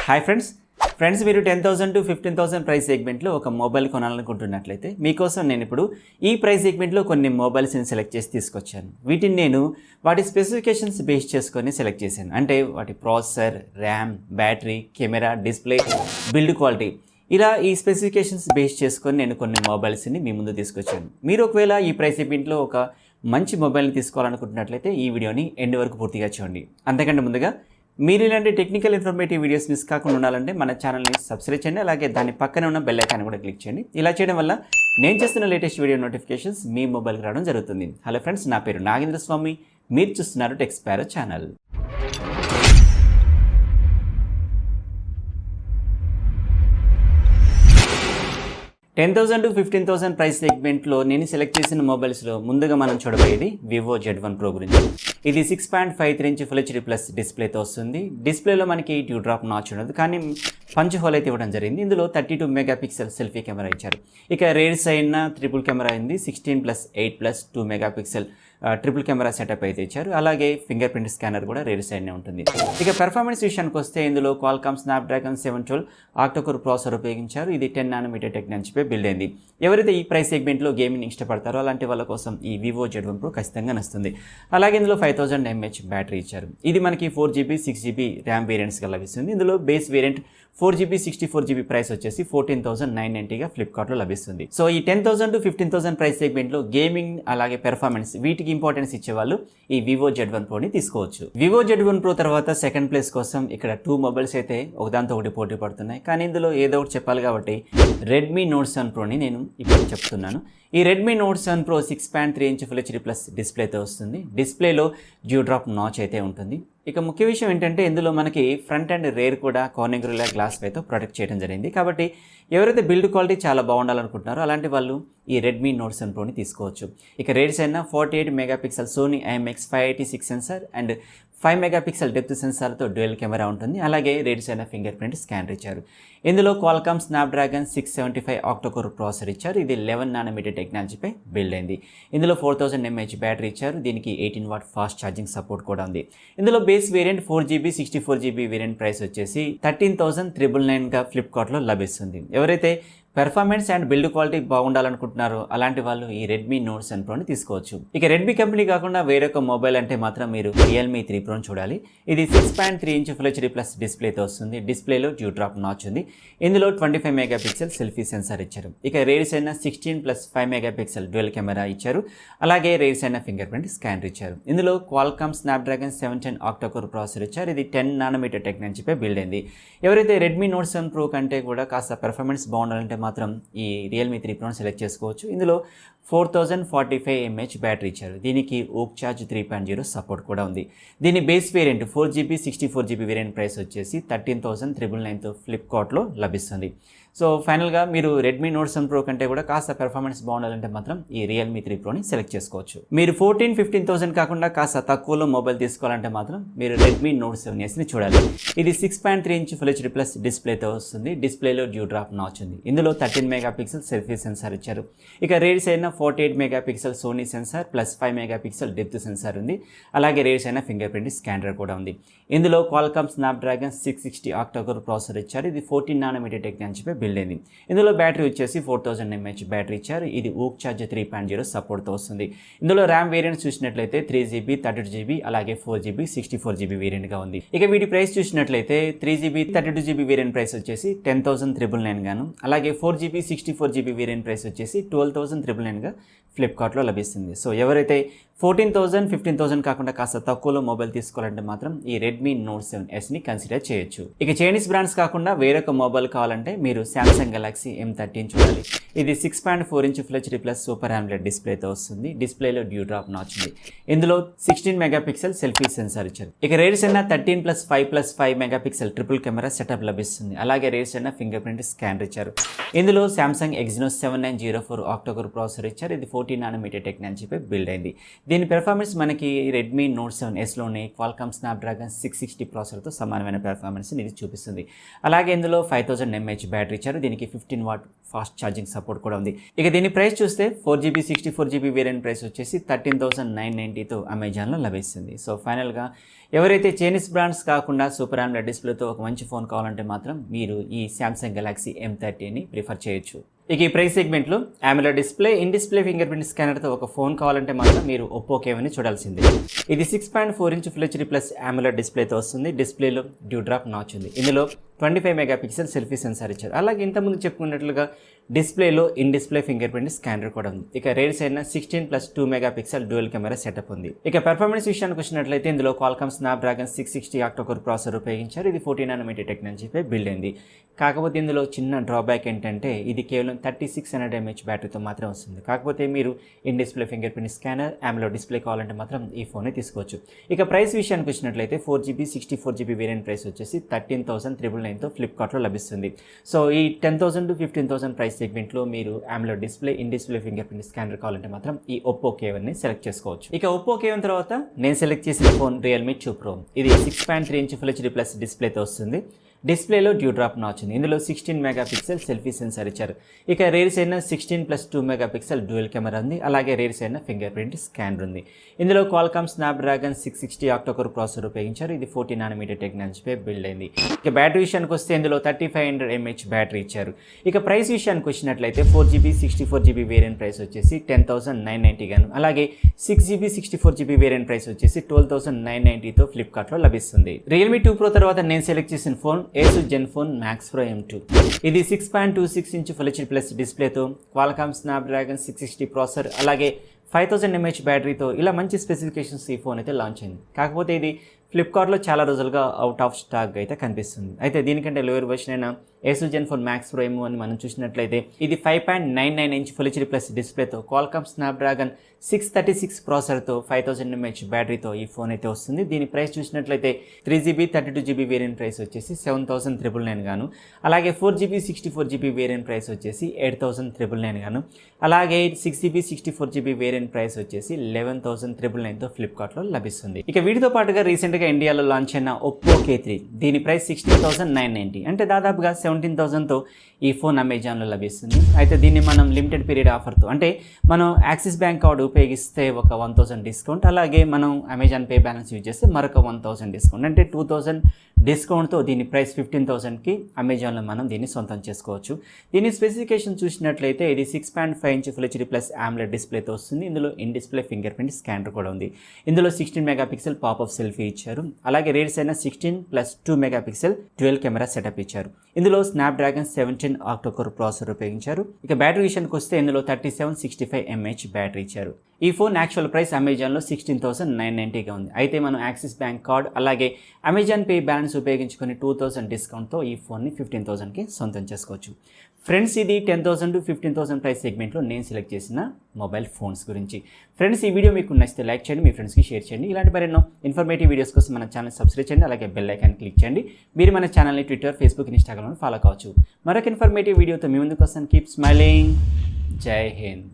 Hi friends మీరు 10,000 to 15,000 price సెగ్మెంట్లో ఒక మొబైల్ కొనాలనుకుంటున్నట్లయితే మీకోసం నేను ఇప్పుడు ఈ ప్రైస్ సెగ్మెంట్లో కొన్ని మొబైల్స్ని సెలెక్ట్ చేసి తీసుకొచ్చాను. వీటిని నేను వాటి స్పెసిఫికేషన్స్ బేస్ చేసుకొని సెలెక్ట్ చేశాను. అంటే వాటి processor, RAM, battery, camera, display, build quality ఇలా ఈ స్పెసిఫికేషన్స్ బేస్ చేసుకొని నేను కొన్ని మొబైల్స్ని మీ ముందు తీసుకొచ్చాను. మీరు ఒకవేళ ఈ ప్రైస్ సెగ్మెంట్లో ఒక మంచి మొబైల్ని తీసుకోవాలనుకుంటున్నట్లయితే ఈ వీడియోని ఎండ్ వరకు పూర్తిగా చూడండి. అంతకంటే ముందుగా మీరు ఇలాంటి టెక్నికల్ ఇన్ఫర్మేటివ్ వీడియోస్ మిస్ కాకుండా ఉండాలంటే మన ఛానల్ని సబ్స్క్రైబ్ చేయండి. అలాగే దాని పక్కనే ఉన్న బెల్ ఐకాన్ కూడా క్లిక్ చేయండి. ఇలా చేయడం వల్ల నేను చేస్తున్న లేటెస్ట్ వీడియో నోటిఫికేషన్స్ మీ మొబైల్కి రావడం జరుగుతుంది. హలో ఫ్రెండ్స్, నా పేరు నాగేంద్ర స్వామి. మీరు చూస్తున్నారు tech sparrow channel. $10,000 to 15,000 price సెగ్మెంట్లో నేను సెలెక్ట్ చేసిన మొబైల్స్లో ముందుగా మనం చూడబోయేది వివో Z1 Pro గురించి. ఇది 6.53 ఇంచ్ ఫుల్ హెచ్డీ ప్లస్ డిస్ప్లేతో వస్తుంది. డిస్ప్లేలో మనకి డ్యూడ్రాప్ నాచ్ ఉండదు, కానీ పంచ్ హోల్ అయితే ఇవ్వడం జరిగింది. ఇందులో 32 మెగాపిక్సెల్ సెల్ఫీ కెమెరా ఇచ్చారు. ఇక రేర్స్ అయిన ట్రిపుల్ కెమెరా అయింది. 16+8+2 మెగాపిక్సెల్ ట్రిపుల్ కెమెరా సెటప్ అయితే ఇచ్చారు. అలాగే ఫింగర్ ప్రింట్ స్కానర్ కూడా రేర్ సైడ్నే ఉంటుంది. ఇక పెర్ఫార్మెన్స్ విషయానికి వస్తే ఇందులో క్వాల్కామ్ స్నాప్డ్రాగన్ 712 ఆక్టోకోర్ ప్రాసెసర్ ఉపయోగించారు. ఇది 10 nm టెక్నాలజీపై బిల్డ్ అయింది. ఎవరైతే ఈ ప్రైస్ సెగ్మెంట్లో గేమింగ్ ఇష్టపడతారో అలాంటి వాళ్ళ కోసం ఈ వివో Z1 Pro ఖచ్చితంగా నచ్చుతుంది. అలాగే ఇందులో 5000 mAh బ్యాటరీ ఇచ్చారు. ఇది మనకి 4GB 6GB ర్యామ్ వేరియంట్స్గా లభిస్తుంది. ఇందులో base variant 4GB 64GB price వచ్చేసి 14,990గా ఫ్లిప్కార్ట్లో లభిస్తుంది. సో ఈ 10,000 to 15,000 ప్రైస్ సెగ్మెంట్లో గేమింగ్ అలాగే పెర్ఫార్మెన్స్ వీటికి ఇంపార్టెన్స్ ఇచ్చేవాళ్ళు ఈ వివో Z1 Proని తీసుకోవచ్చు. వివో Z1 Pro తర్వాత సెకండ్ ప్లేస్ కోసం ఇక్కడ 2 మొబైల్స్ అయితే ఒకదాంతో ఒకటి పోటీ పడుతున్నాయి. కానీ ఇందులో ఏదో ఒకటి చెప్పాలి కాబట్టి రెడ్మీ నోట్ 7 Proని నేను ఇప్పుడు చెప్తున్నాను. ఈ Redmi note 7 Pro 6.3 inch full HD plus డిస్ప్లేతో వస్తుంది. డిస్ప్లేలో డ్యూడ్రాప్ నాచ్ అయితే ఉంటుంది. ఇక ముఖ్య విషయం ఏంటంటే ఇందులో మనకి ఫ్రంట్ అండ్ రేర్ కూడా కార్నింగ్ గ్రిల్ గ్లాస్ అయితే ప్రొటెక్ట్ చేయడం జరిగింది. కాబట్టి ఎవరైతే బిల్డ్ క్వాలిటీ చాలా బాగుండాలనుకుంటున్నారో అలాంటి వాళ్ళు ఈ రెడ్మీ నోట్ 7 Proని తీసుకోవచ్చు. ఇక రేర్స్ అయినా 48 megapixel Sony IMX 586 sensor and 5 megapixel depth సెన్సార్తో డ్యూయల్ కెమెరా ఉంటుంది. అలాగే రేర్స్ అయిన ఫింగర్ ప్రింట్ స్కానర్ ఇచ్చారు. ఇందులో క్వాల్కామ్ స్నాప్డ్రాగన్ 675 ఆక్టోకోర్ ప్రాసెసర్ ఇచ్చారు. ఇది 11 nm టెక్నాలజీపై బిల్డ్ అయింది. ఇందులో 4000 mAh బ్యాటరీ ఇచ్చారు. దీనికి 18W ఫాస్ట్ ఛార్జింగ్ సపోర్ట్ కూడా ఉంది. ఇందులో base variant 4GB 64GB variant price వచ్చేసి 13,999గా ఫ్లిప్కార్ట్లో లభిస్తుంది. ఎవరైతే పెర్ఫార్మెన్స్ అండ్ బిల్డ్ క్వాలిటీ బాగుండాలనుకుంటున్నారో అలాంటి వాళ్ళు ఈ రెడ్మీ నోట్ 7 Proని తీసుకోవచ్చు. ఇక రెడ్మీ కంపెనీ కాకుండా వేరొక మొబైల్ అంటే మాత్రం మీరు realme 3 Proని చూడాలి. ఇది 6.3 ఇంచ్ ఫుల్ హెచ్డీ ప్లస్ డిస్ప్లేతో వస్తుంది. డిస్ప్లేలో డ్యూడ్రాప్ నాచ్ ఉంది. ఇందులో 25 మెగాపిక్సెల్ సెల్ఫీ సెన్సార్ ఇచ్చారు. ఇక రేర్స్ అయిన 16+5 మెగాపిక్సెల్ డ్యూయల్ కెమెరా ఇచ్చారు. అలాగే రేర్స్ అయిన ఫింగర్ ప్రింట్ స్కానర్ ఇచ్చారు. ఇందులో క్వాల్కామ్ స్నాప్డ్రాగన్ 710 ఆక్టోకోర్ ప్రాసెసర్ ఇచ్చారు. ఇది 10 nm టెక్నాలజీపై బిల్డ్ అయింది. ఎవరైతే రెడ్మీ నోట్ 7 Pro కంటే కూడా కాస్త పెర్ఫార్మెన్స్ బాగుండాలంటే మాత్రం ఈ realme 3 Proని సెలెక్ట్ చేసుకోవచ్చు. ఇందులో 4045 mAh బ్యాటరీ ఇచ్చారు. దీనికి ఓక్ చార్జ్ 3.0 సపోర్ట్ కూడా ఉంది. దీని base variant 4GB 64GB variant price వచ్చేసి 13,999తో ఫ్లిప్కార్ట్లో లభిస్తుంది. సో ఫైనల్గా మీరు రెడ్మీ నోట్ 7 Pro కంటే కూడా కాస్త పెర్ఫార్మెన్స్ బాగుండాలంటే మాత్రం ఈ realme 3 Proని సెలెక్ట్ చేసుకోవచ్చు. మీరు 14-15,000 కాకుండా కాస్త తక్కువలో మొబైల్ తీసుకోవాలంటే మాత్రం మీరు రెడ్మీ నోట్ 7Sని చూడాలి. ఇది 6.3 ఇంచ్ ఫుల్ హెచ్డీ ప్లస్ డిస్ప్లేతో వస్తుంది. డిస్ప్లేలో డ్యూడ్రాప్ నాచ్ ఉంది. ఇందులో 13 మెగాపిక్సెల్ సెల్ఫీ సెన్సార్ ఇచ్చారు. ఇక రేర్స్ అయిన 48 megapixel Sony sensor plus 5 megapixel depth sensor ఉంది. అలాగే రేర్స్ అయిన ఫింగర్ ప్రింట్ స్కానర్ కూడా ఉంది. ఇందులో క్వాల్కామ్ స్నాప్డ్రాగన్ 660 ఆక్టోకోర్ ప్రాసెసర్ ఇచ్చారు. ఇది 14 nm టెక్నాలజీపై బిల్డ్ అయింది. ఇందులో బ్యాటరీ వచ్చేసి 4000 mAh బ్యాటరీ ఇచ్చారు. ఇది ఓక్ చార్జ్ 3.0 సపోర్ట్తో వస్తుంది. ఇందులో ర్యామ్ వేరియంట్ చూసినట్లయితే 3GB 32GB అలాగే 4GB 64GB వేరియంట్గా ఉంది. ఇక వీటి ప్రైస్ చూసినట్లయితే 3GB 32GB వేరియంట్ ప్రైస్ వచ్చేసి 10,999 గాను, అలాగే 4GB 64GB వేరియంట్ ప్రైస్ వచ్చేసి 12,999గా ఫ్లిప్కార్ట్లో లభిస్తుంది. సో ఎవరైతే 14,000 15,000 కాకుండా కాస్త తక్కువలో మొబైల్ తీసుకోవాలంటే మాత్రం ఈ రెడ్మీ నోట్ 7Sని కన్సిడర్ చేయొచ్చు. ఇక చైనీస్ బ్రాండ్స్ కాకుండా వేరొక మొబైల్ కావాలంటే మీరు సామ్సంగ్ గెలాక్సీ M13 చూడాలి. ఇది 6.4 inch full HD plus super AMOLED డిస్ప్లేతో వస్తుంది. డిస్ప్లేలో డ్యూడ్రాప్ నాచ్ ఉంది. ఇందులో 16 మెగాపిక్సెల్ సెల్ఫీ సెన్సార్ ఇచ్చారు. ఇక రేర్స్ అయిన 13+5+5 మెగాపిక్సెల్ ట్రిపుల్ కెమెరా సెటప్ లభిస్తుంది. అలాగే రేర్స్ అయిన ఫింగర్ ప్రింట్ స్కానర్ ఇచ్చారు. ఇందులో సామ్సంగ్ Exynos 7904 ఆక్టోకోర్ ప్రాసెసర్ ఇచ్చారు. ఇది 14 14 నానోమీటర్ టెక్నాలజీపై బిల్డ్ అయింది. దీని పెర్ఫార్మెన్స్ మనకి రెడ్మీ నోట్ 7Sలోనే క్వాల్కామ్ స్నాప్డ్రాగన్ 660 ప్రాసెసర్తో సమానమైన పెర్ఫార్మెన్స్ ఇది చూపిస్తుంది. అలాగే ఇందులో 5000 mAh బ్యాటరీ ఇచ్చారు. దీనికి 15 వాట్ ఫాస్ట్ ఛార్జింగ్ సపోర్ట్ కూడా ఉంది. ఇక దీని ప్రైస్ చూస్తే 4GB 64GB వేరియంట్ ప్రైస్ వచ్చేసి 13,990తో అమెజాన్లో లభిస్తుంది. సో ఫైనల్గా ఎవరైతే చైనీస్ బ్రాండ్స్ కాకుండా సూపర్ AMOLED డిస్ప్లేతో ఒక మంచి ఫోన్ కావాలంటే మాత్రం మీరు ఈ Samsung Galaxy M30ని ప్రిఫర్ చేయొచ్చు. ఇక ఈ ప్రైస్ సెగ్మెంట్లో AMOLED display, in display fingerprint స్కానర్తో ఒక ఫోన్ కావాలంటే మాత్రం మీరు ఒప్పో కేవని చూడాల్సిందే. ఇది 6.4 inch full HD plus AMOLED డిస్ప్లేతో వస్తుంది. డిస్ప్లేలో Dewdrop నాచ్ ఉంది. ఇందులో 25 మెగాపిక్సెల్ సెల్ఫీ సెన్సార్ ఇచ్చారు. అలాగే ఇంతకుముందు చెప్పుకున్నట్లుగా డిస్ప్లేలో in display finger print scanner కూడా ఉంది. ఇక rare side 16+2 megapixel dual camera setup ఉంది. ఇక పెర్ఫార్మెన్స్ విషయానికి వచ్చినట్లయితే ఇందులో క్వాల్కామ్ స్నాప్డ్రాగన్ 660 ఆక్టోకోర్ ప్రాసెసర్ ఉపయోగించారు. ఇది 14 నానోమీటర్ టెక్నాలజీపై బిల్డ్ అయింది. కాకపోతే ఇందులో చిన్న డ్రాబ్యాక్ ఏంటంటే ఇది కేవలం 3600 mAh బ్యాటరీతో మాత్రమే వస్తుంది. కాకపోతే మీరు in display finger print scanner, AMOLED display కావాలంటే మాత్రం ఈ ఫోన్ని తీసుకోవచ్చు. ఇక ప్రైస్ విషయానికి వచ్చినట్లయితే 4GB 64GB వేరియంట్ ప్రైస్ వచ్చేసి 13,999తో ఫ్లిప్కార్ట్లో లభిస్తుంది. సో ఈ 10,000 to 15,000 ప్రైస్ సెగ్మెంట్లో మీరు AMOLED display, in display finger print scanner కావాలంటే మాత్రం ఈ ఒప్పో కేవన్ని సెలెక్ట్ చేసుకోవచ్చు. ఇక ఒప్పో కేవన్ తర్వాత నేను సెలెక్ట్ చేసిన ఫోన్ realme 2 Pro. ఇది 6.3 ఇంచ్ ఫుల్ హెచ్డీ ప్లస్ డిస్ప్లేతో వస్తుంది. డిస్ప్లేలో Dewdrop నాచ్ ఉంది. ఇందులో 16 మెగాపిక్సెల్ సెల్ఫీ సెన్సార్ ఇచ్చారు. ఇక rare side 16+2 megapixel dual camera ఉంది. అలాగే rare side finger print scanner ఉంది. ఇందులో క్వాల్కామ్ స్నాప్డ్రాగన్ 660 ఆక్టోకోర్ ప్రాసెసర్ ఉపయోగించారు. ఇది 14 నానోమీటర్ టెక్నాలజీపై బిల్డ్ అయింది. ఇక బ్యాటరీ విషయానికి వస్తే ఇందులో 3500 mAh బ్యాటరీ ఇచ్చారు. ఇక ప్రైస్ విషయానికి వచ్చినట్లయితే 4GB 64GB వేరియంట్ ప్రైస్ వచ్చేసి 10,990 గాను, అలాగే 6GB 64GB వేరియంట్ ప్రైస్ వచ్చేసి 12,990తో ఫ్లిప్కార్ట్లో లభిస్తుంది. రియల్మీ 2 Pro తర్వాత నేను సెలెక్ట్ చేసిన phone Asus Zenfone Max Pro M2. ఇది 6.26 ఇంచ్ ఫుల్ హెచ్డీ ప్లస్ డిస్ప్లేతో క్వాల్కామ్ స్నాప్డ్రాగన్ 660 ప్రాసెసర్, అలాగే 5000 mAh బ్యాటరీతో ఇలా మంచి స్పెసిఫికేషన్స్ ఈ ఫోన్ అయితే లాంచ్ అయింది. కాకపోతే ఇది ఫ్లిప్కార్ట్లో చాలా రోజులుగా అవుట్ ఆఫ్ స్టాక్ అయితే కనిపిస్తుంది. అయితే దీనికంటే లోయర్ వర్షన్ అయిన Asus Zenfone Max Pro M అని మనం చూసినట్లయితే ఇది 5.99 ఇంచ్ ఫుల్ హెచ్డీ ప్లస్ డిస్ప్లేతో క్వాల్కామ్ స్నాప్డ్రాగన్ 636 ప్రాసెసర్తో 5000 mAh బ్యాటరీతో ఈ ఫోన్ అయితే వస్తుంది. దీని ప్రైస్ చూసినట్లయితే 3GB 32GB వేరియంట్ ప్రైస్ వచ్చేసి 7,999 గాను, అలాగే 4GB 64GB వేరియంట్ ప్రైస్ వచ్చేసి 8,999 గాను, అలాగే 6GB 64GB వేరియంట్ ప్రైస్ వచ్చేసి 11,999తో ఫ్లిప్కార్ట్లో లభిస్తుంది. ఇక వీటితో పాటుగా రీసెంట్గా ఇండియాలో లాంచ్ అయిన ఒప్పో K3 దీని ప్రైస్ 16,990, అంటే దాదాపుగా 17,000తో ఈ ఫోన్ అమెజాన్లో లభిస్తుంది. అయితే దీన్ని మనం లిమిటెడ్ పీరియడ్ ఆఫర్తో, అంటే మనం యాక్సిస్ బ్యాంక్ కార్డు ఉపయోగిస్తే ఒక 1000 డిస్కౌంట్, అలాగే మనం అమెజాన్ పే బ్యాలెన్స్ యూజ్ చేస్తే మరొక 1000 డిస్కౌంట్, అంటే 2000 డిస్కౌంట్తో దీని ప్రైస్ 15,000కి అమెజాన్లో మనం దీన్ని సొంతం చేసుకోవచ్చు. దీని స్పెసిఫికేషన్ చూసినట్లయితే ఇది 6.5 inch full HD plus AMOLED డిస్ప్లేతో వస్తుంది. ఇందులో in display finger print scanner కూడా ఉంది. ఇందులో 16 మెగాపిక్సెల్ పాపప్ సెల్ఫీ ఇచ్చారు. అలాగే rare side 16+2 megapixel dual camera setup ఇచ్చారు. ఇందులో స్నాప్డ్రాగన్ 17 ఆక్టోకోర్ ప్రాసెసర్ ఉపయోగించారు. ఇక బ్యాటరీ విషయానికి వస్తే ఇందులో 3765 mAh బ్యాటరీ ఇచ్చారు. ఈ ఫోన్ యాక్చువల్ ప్రైస్ అమెజాన్లో 16,990గా ఉంది. అయితే మనం యాక్సిస్ బ్యాంక్ కార్డ్ అలాగే అమెజాన్ పే బ్యాలెన్స్ ఉపయోగించుకొని 2000 డిస్కౌంట్తో ఈ ఫోన్ని 15,000కి సొంతం చేసుకోవచ్చు. ఫ్రెండ్స్, ఇది 10,000 to 15,000 ప్రైస్ సెగ్మెంట్లో నేను సెలెక్ట్ చేసిన మొబైల్ ఫోన్స్ గురించి. ఫ్రెండ్స్, ఈ వీడియో మీకు నచ్చితే లైక్ చేయండి, మీ ఫ్రెండ్స్కి షేర్ చేయండి. ఇలాంటి మరెన్నో ఇన్ఫర్మేటివ్ వీడియోస్ కోసం మన ఛానల్ సబ్స్క్రైబ్ చేయండి, అలాగే బెల్ ఐకాన్ క్లిక్ చేయండి. మీరు మన ఛానల్ని ట్విట్టర్, ఫేస్బుక్, ఇన్స్టాగ్రామ్లో ఫాలో కావచ్చు. మరొక ఇన్ఫర్మేటివ్ వీడియోతో మీ ముందుకు వస్తాను. Keep smiling. జై హింద్.